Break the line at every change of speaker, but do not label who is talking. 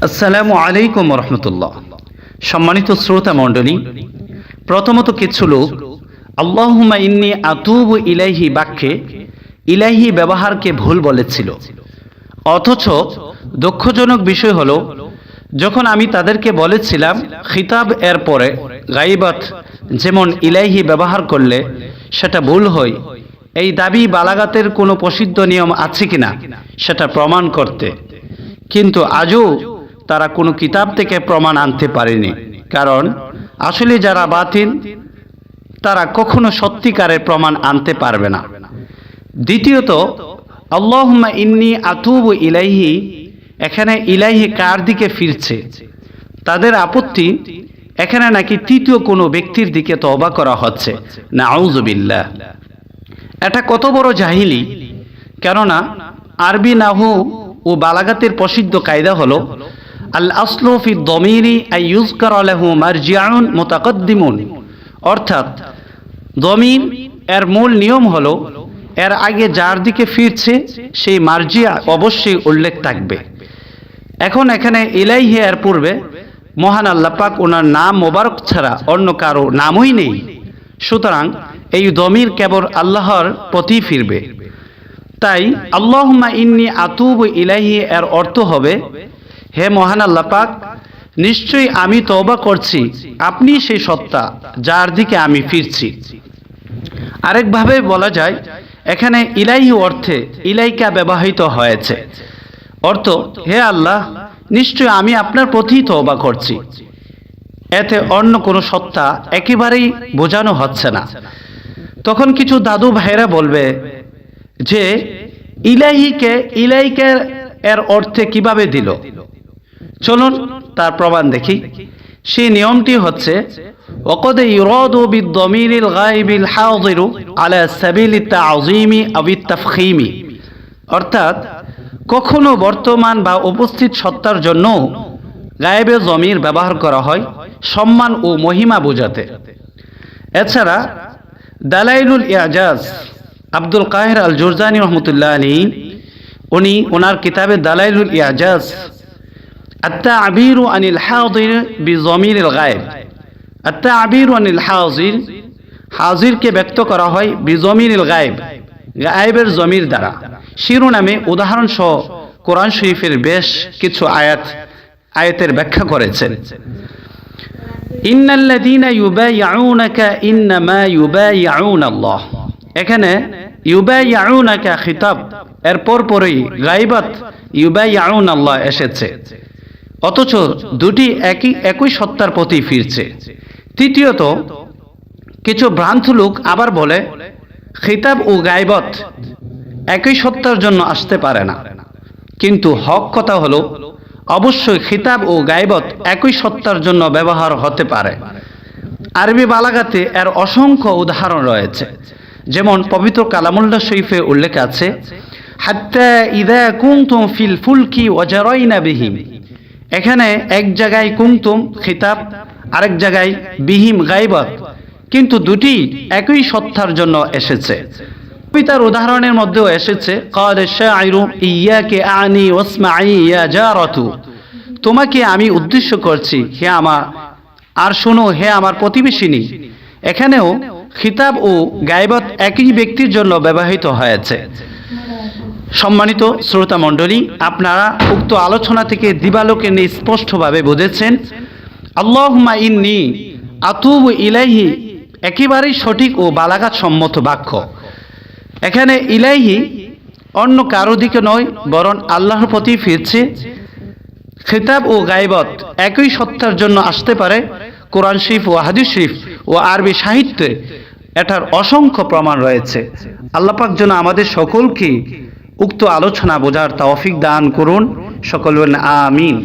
আসসালামু আলাইকুম রহমতুল্লাহ। সম্মানিত শ্রোতা মণ্ডলী, প্রথমত কিছু লোক আল্লাহুম্মা ইন্নী আতুবু ইলাইহি বাক্যে ইলাইহি ব্যবহারকে ভুল বলেছিল। অথচ দুঃখজনক বিষয় হলো, যখন আমি তাদেরকে বলেছিলাম খিতাব এর পরে গাইবাত যেমন ইলাইহি ব্যবহার করলে সেটা ভুল হয়, এই দাবি বালাগাতের কোনো প্রসিদ্ধ নিয়ম আছে কিনা সেটা প্রমাণ করতে, কিন্তু আজও তারা কোনো কিতাব থেকে প্রমাণ আনতে পারেনি। কারণ আসলে যারা বাতিল তারা কখনো সত্যিকারের প্রমাণ আনতে পারবে না। দ্বিতীয়ত, আল্লাহুম্মা ইন্নী আতুবু ইলাইহি, এখানে ইলাইহি কার দিকে ফিরছে? তাদের আপত্তি এখানে নাকি তৃতীয় কোনো ব্যক্তির দিকে তওবা করা হচ্ছে। নাউযুবিল্লাহ। এটা কত বড় জাহিলি! কেননা আরবি নাহু ও বালাগাতের প্রসিদ্ধ কায়দা হলো আল আসলু ফি দমিরি আই ইউযকারা লাহু মারজিউন মুতাকদ্দিমুন, অর্থাৎ দমির এর মূল নিয়ম হলো এর আগে যার দিকে ফিরছে সেই মারজিয়া অবশ্যই উল্লেখ থাকবে। এখন এখানে ইলাইহি এর পূর্বে মহান আল্লাহ পাক ওনার নাম মোবারক ছাড়া অন্য কারো নামই নেই, সুতরাং এই দমির কেবল আল্লাহর প্রতি ফিরবে। তাই আল্লাহুম্মা ইন্নী আতুবু ইলাইহি এর অর্থ হবে, হে মহান আল্লাহ পাক, নিশ্চয়ই আমি তওবা করছি, আপনি সেই সত্তা যার দিকে আমি ফিরছি। আরেকভাবে বলা যায়, এখানে ইলাইহি অর্থে ইলাইকা ব্যবহৃত হয়েছে। অর্থ, হে আল্লাহ, নিশ্চয়ই আমি আপনার প্রতি তওবা করছি। এতে অন্য কোনো সত্তা একেবারেই বোঝানো হচ্ছে না। তখন কিছু দাদু ভাইরা বলবে যে ইলাইহিকে ইলাইকার এর অর্থে কিভাবে দিল? চলুন তার প্রমাণ দেখি। সেই নিয়মটি হচ্ছে ওয়াকাদ ইউরাদু বিদ-দামিরিল গায়বিল হাযির আলা সাবিলি তা'যীমি আও তাফখীমি, অর্থাৎ কখনো বর্তমান বা উপস্থিত সত্তার জন্য গায়েবের জমির ব্যবহার করা হয় সম্মান ও মহিমা বোঝাতে। এছাড়া দালাইলুল ইজাজ আব্দুল কাহির আল জুরজানি রহমতুল্লাহ আলাইহি উনি ওনার কিতাবে দালাইলুল ইজাজ আত-তা'বীরু আনিল হাযির বিযমিরিল গায়ব, আত-তা'বীরু আনিল হাযির, হাজিরকে ব্যক্ত করা হয় বিযমিরিল গায়ব, গায়েবের জমির দ্বারা, শিরোনামে উদাহরণ সহ কোরআন শরীফের বেশ কিছু আয়াতের ব্যাখ্যা করেছেন। ইন্নাল্লাযীনা ইউবাইয়ুনাকা ইন্নামা ইউবাইয়ুনাল্লাহ, এখানে ইউবাইয়ুনাকা খিতাব এর পরপরই গায়বাত ইউবাইয়ুনাল্লাহ এসেছে, অথচ দুটি একই সত্তার প্রতি ফিরছে। তৃতীয়ত, কিছু ভ্রান্ত লোক আবার বলে খিতাব ও গায়বাত একই সত্তার জন্য আসতে পারে না, কিন্তু হক কথা হলো অবশ্যই খিতাব ও গায়বাত একই সত্তার জন্য ব্যবহার হতে পারে। আরবি বালাগাতে এর অসংখ্য উদাহরণ রয়েছে, যেমন পবিত্র কালামুল্লাহ শরীফে উল্লেখ আছে হাত্তা ইযা কুনতুম ফিল ফুলকি ওয়াজারাইনা বিহিম, এখানে এক জায়গায় কুনতুম খিতাব, আরেক জায়গায় বিহিম গায়বাত, কিন্তু দুটি একই সত্তার জন্য এসেছে। কবিতার উদাহরণের মধ্যেও এসেছে ক্বাল শাইরু ইয়াকে আনি ওয়াসমাই ইয়া জারাতু, তোমাকে আমি উদ্দেশ্য করছি হে আমার, আর শোনো হে আমার প্রতিবেশিনী। এখানেও খিতাব ও গায়বাত একই ব্যক্তির জন্য ব্যবহৃত হয়েছে। সম্মানিত শ্রোতা মণ্ডলী, আপনারা উক্ত আলোচনা থেকে দিবালোকে স্পষ্টভাবে বুঝেছেন আল্লাহুম্মা ইন্নী আতুবু ইলাইহি একেবারেই সঠিক ও বালাগাত সম্মত বাক্য। এখানে ইলাইহি অন্য কারো দিকে নয়, বরং আল্লাহর প্রতি ফিরছে। খিতাব ও গায়বাত একই সত্তার জন্য আসতে পারে। কোরআন শরীফ ও হাদিস শরীফ ও আরবি সাহিত্যে এটার অসংখ্য প্রমাণ রয়েছে। আল্লাহ পাক যেন আমাদের সকলকে উক্ত আলোচনা বোঝার তৌফিক দান করুন। সকল বলেন আমিন।